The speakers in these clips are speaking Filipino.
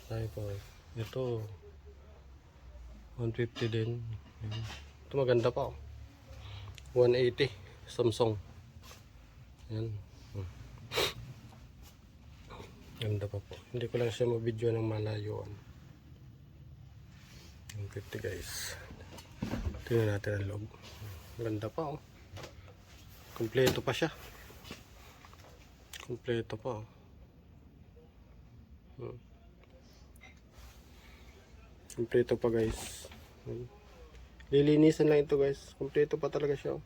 Tayo po. Ito 150 din. Ito maganda pa, 180 Samsung. Yan. Ganda pa po. Hindi ko lang siya mabidyo ng malayuan. 150 guys. Tingnan natin ang loob. Ganda pa, oh. Kompleto pa siya. Kompleto pa, oh. Kompleto pa guys. Lilinisan lang ito guys. Kompleto pa talaga siya, oh.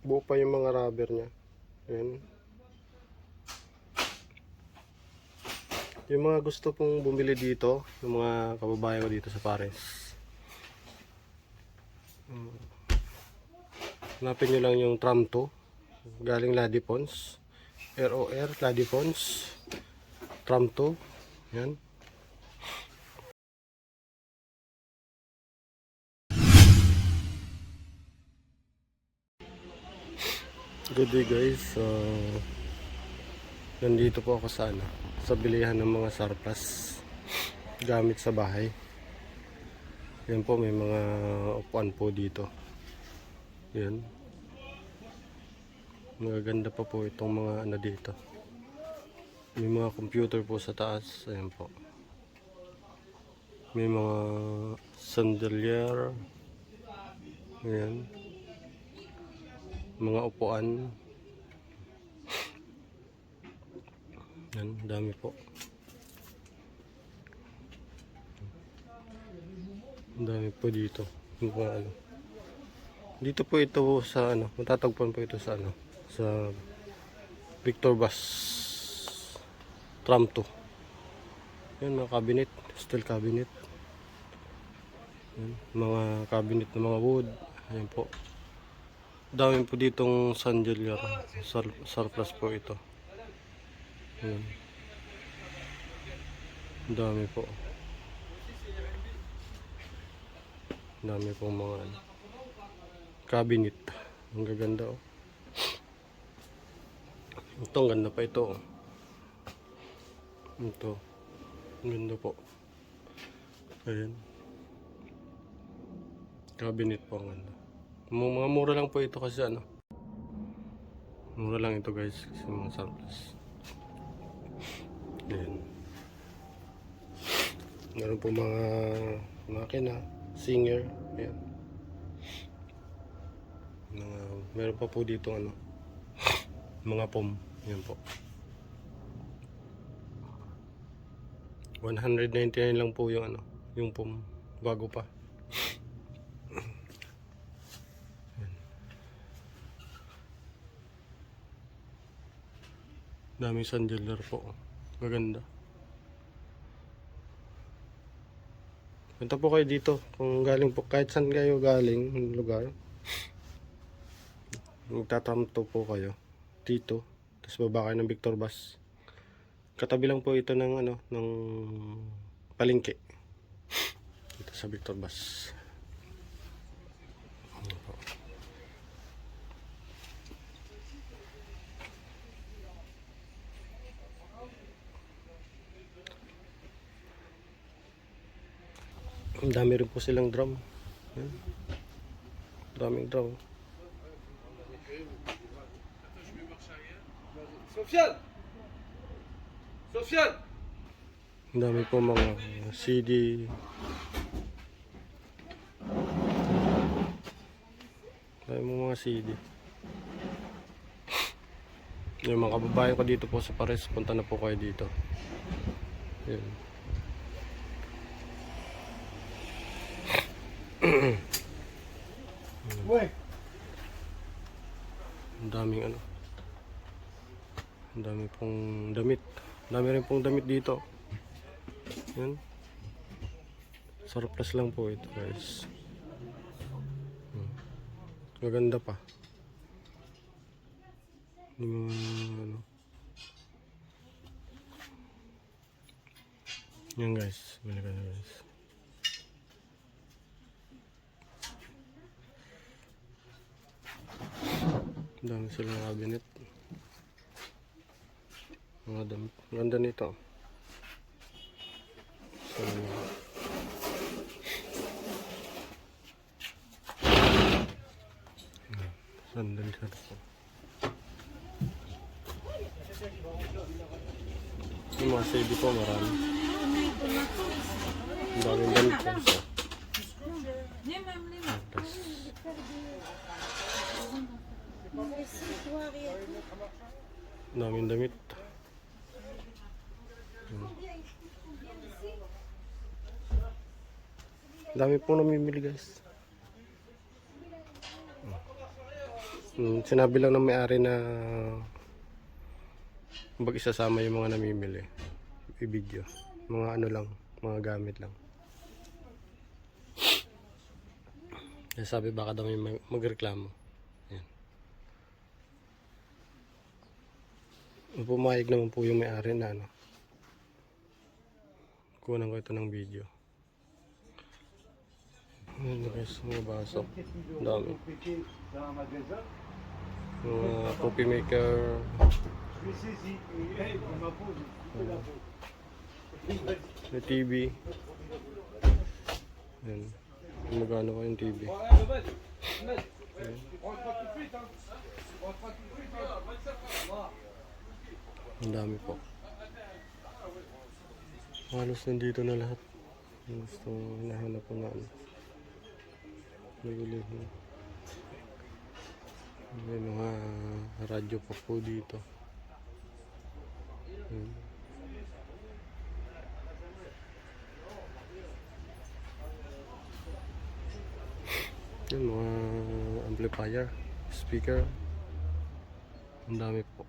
Buo pa yung mga rubber niya. Ayan. Yung mga gusto pong bumili dito, yung mga kababayan ko dito sa Pares, hanapin nyo lang yung Tram 2 galing Ladipons, ROR Ladipons, Tram 2. Yan. Good day guys. Nandito po ako sa bilihan ng mga surplus gamit sa bahay. Yan po, may mga upuan po dito. Yan. Magaganda pa po itong mga dito. May mga computer po sa taas. Ayan po. May mga sandalier. Ayan. Mga upuan. Yan, dami po. Ang dami po dito. Dito po ito sa matatagpuan po ito sa sa Victor Bus Tram 2. Yan, mga cabinet, steel cabinet. Yan, mga cabinet ng mga wood. Ayan po. Dami po ditong sandalier. Surplus po ito. Ayan. Dami po. Dami pong mga cabinet. Ang gaganda, oh. Ito, ang ganda pa ito, oh. Ito. Ang ganda po. Ayan. Cabinet po ang ganda. Mga mura lang po ito kasi mura lang ito guys kasi mga surplus. Ayan. Meron po mga makina, singer. Ayan. Meron pa po dito mga pom. Ayan po. 199 lang po yung yung pom, bago pa. Daming sandalier po. Maganda. Punta po kayo dito kung galing po, kahit saan kayo galing ng lugar. Magtatamto po kayo dito, tapos baba kayo ng Victor Bus. Katabi lang po ito ng ng palengke dito sa Victor Bus. Ang dami rin po silang drum. Ayan. Daming drum. Social. Ang dami po mga CD. Dami mo mga CD. Yung mga kababayan ko dito po sa Pares, punta na po kayo dito. Ayan. Ang daming ang dami pong damit. Ang dami rin pong damit dito. Yan. Surplus lang po ito guys. Maganda pa. Yung yan guys. Balikan na guys. Ang dami silang cabinet. Mga damit. Ganda nito. Sandal siya po. Yung mga CD po marami. Ang daming damit po. So, ang daming damit. Ang dami po namimili guys. Sinabi lang ng may-ari na pag isasama yung mga namimili i-video, mga ano lang, mga gamit lang. Kaya sabi baka daw may magreklamo. Yan. Pumayag naman po yung may-ari na ano, kunan ko ito ng video. Ayan guys, mga baso, dami. Mga coffee maker. May TV. Ayan. Magano ko yung TV. Ayan. Ang dami po. Halos nandito na lahat. Gusto nahanap ko na ano. May mga radyo pa po dito. Yan, mga amplifier, speaker. Ang dami po.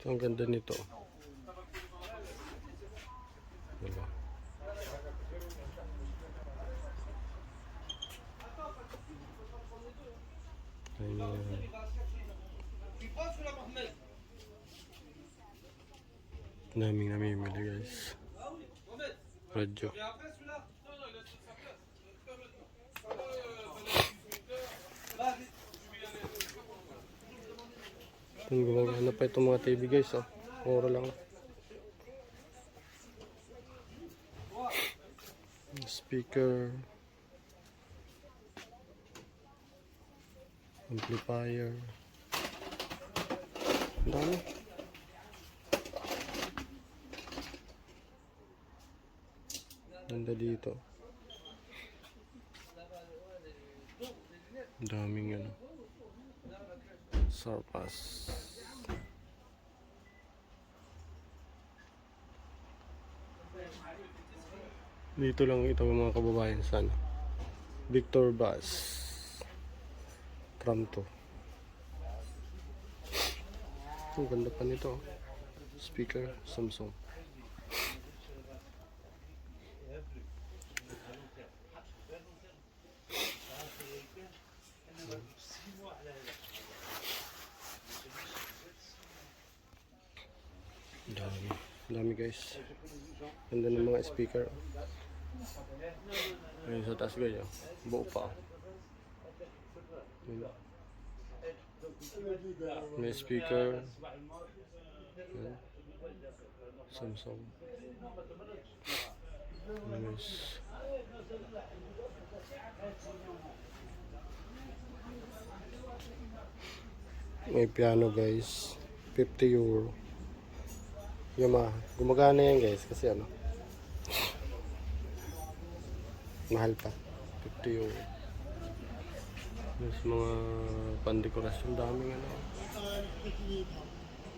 So, ang ganda nito. Diba? Naming namimili guys. Radyo. Gumagana pa itong mga TV guys, oh. Mura lang. Speaker, amplifier. Ang dami. Ganda dito. Ang daming ano. Surpass. Dito lang ito mga kababayan sa ano, Victor Bus Tram 2. Ang ganda pa nito. Speaker Samsung. Dami guys. Ganda ng mga speaker. Ayun sa taas guys, oh. Buo pa. May speaker. Ayan. Samsung. Yes. May piano guys. 50 euro. Yamaha. Gumagana yan guys kasi ano, mahal pa. 50 euro. Mas mga pandekorasyon. Daming ano.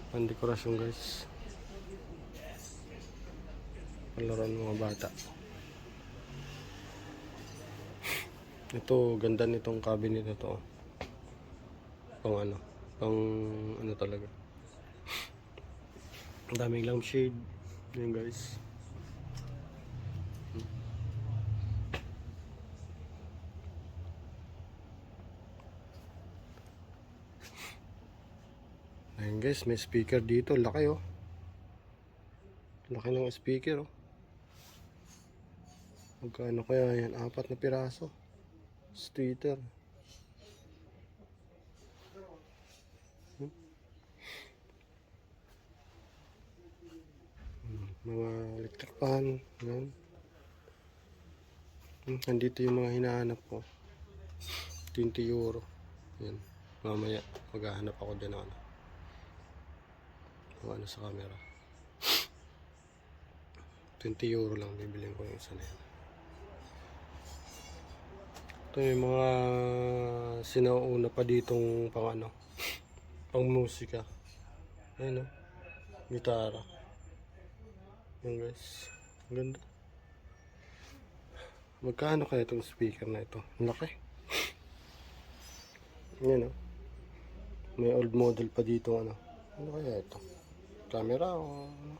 Pandekorasyon guys. Palaruan mga bata. Ito, ganda nitong cabinet na to. Pang ano. Pang ano talaga. Ang daming lampshade. Yan guys. Ayan guys, may speaker dito. Laki oh. Laki ng speaker oh. Magkano kaya yan? 4 na piraso. Tweeter. mga electric fan, yan. Nandito yung mga hinahanap ko. 20 euro. Yan. Mamaya maghahanap ako dyan ng ano sa camera. 20 euro lang bibilin ko yung isa na yan. Ito yung mga sinauna pa ditong pang musika. Ayun, oh. Gitara. Yan guys. Ang ganda. Magkano kaya itong speaker na ito? Ang laki. Yan, oh. May old model pa dito, ano. Ano kaya ito? Camera o ano?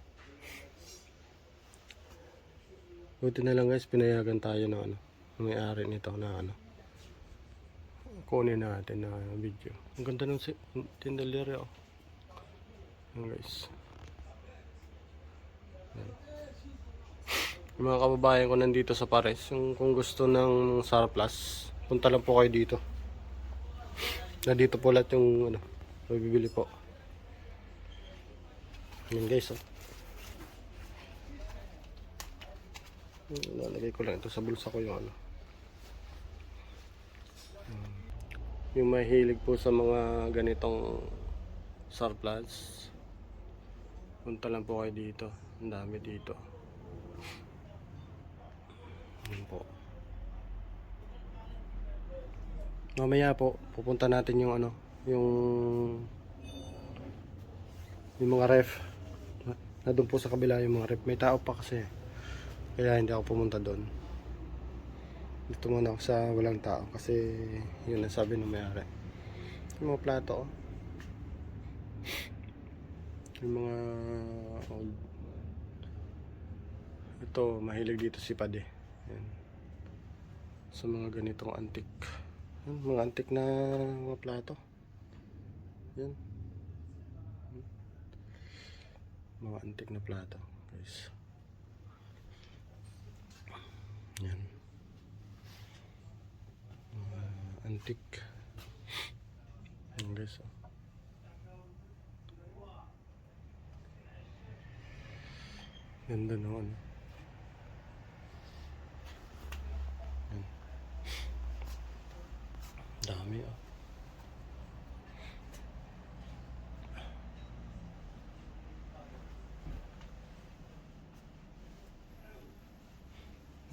Buti na lang guys, pinayagan tayo ng may-ari nito na kunin natin na video. Ang ganda ng tindaliri, oh. Yan guys. Yan. Yung mga kababayan ko nandito sa Pares, kung gusto ng surplus, punta lang po kayo dito. Na dito po lahat yung mabibili po. Yan guys, oh. Lalagay ko lang ito sa bulsa ko yung yung mahilig po sa mga ganitong surplus, punta lang po kayo dito. Ang dami dito. Yan po. Mamaya po pupunta natin yung yung mga ref na doon po sa kabila. Yung mga ref, may tao pa kasi, kaya hindi ako pumunta doon. Dito muna ako sa walang tao kasi yun ang sabi ng may-ari. Yung mga plato, oh. Yung mga old. Ito, mahilig dito si Pade. Yan. Sa mga ganitong antik. Yan, mga antik na mga plato. Yan. Mga antik na plato, guys. Yan. Antik. Yan guys, oh. Ganda naman. Yan. Dami, oh.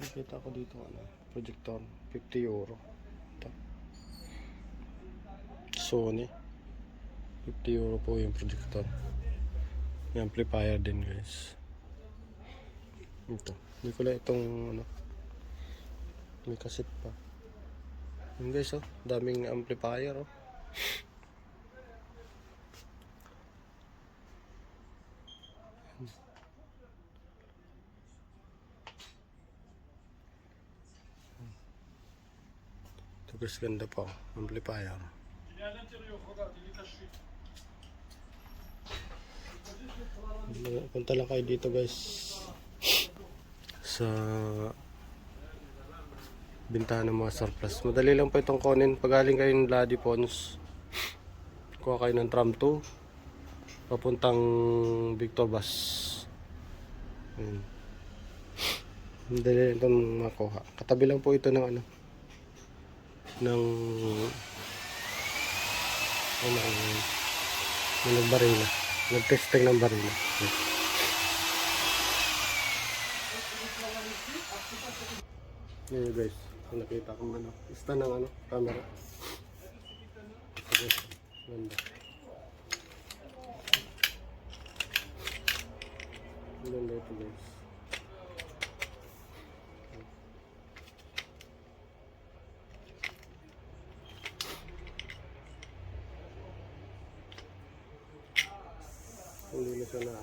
Nakita ko dito projector, 50 euro. Ito. Sony. 50 euro po yung projector. Yung amplifier din guys. Ito. Hindi ko lang itong may kaset pa. Yung guys, oh. Daming amplifier, oh. Ito guys, ganda pa, oh. Amplifier. Punta lang kayo dito guys sa bintahan ng mga surplus. Madali lang po itong kunin. Pag galing kayo ng Lady Pons, kuha kayo ng tram 2 papuntang Victor Bus. Madali lang itong makuha. Katabi lang po ito ng ng barila. Nag-testing ng barila. Yan guys, nakita ko stand ng camera. Okay, ganda. Ganda ito guys. Hindi na siya na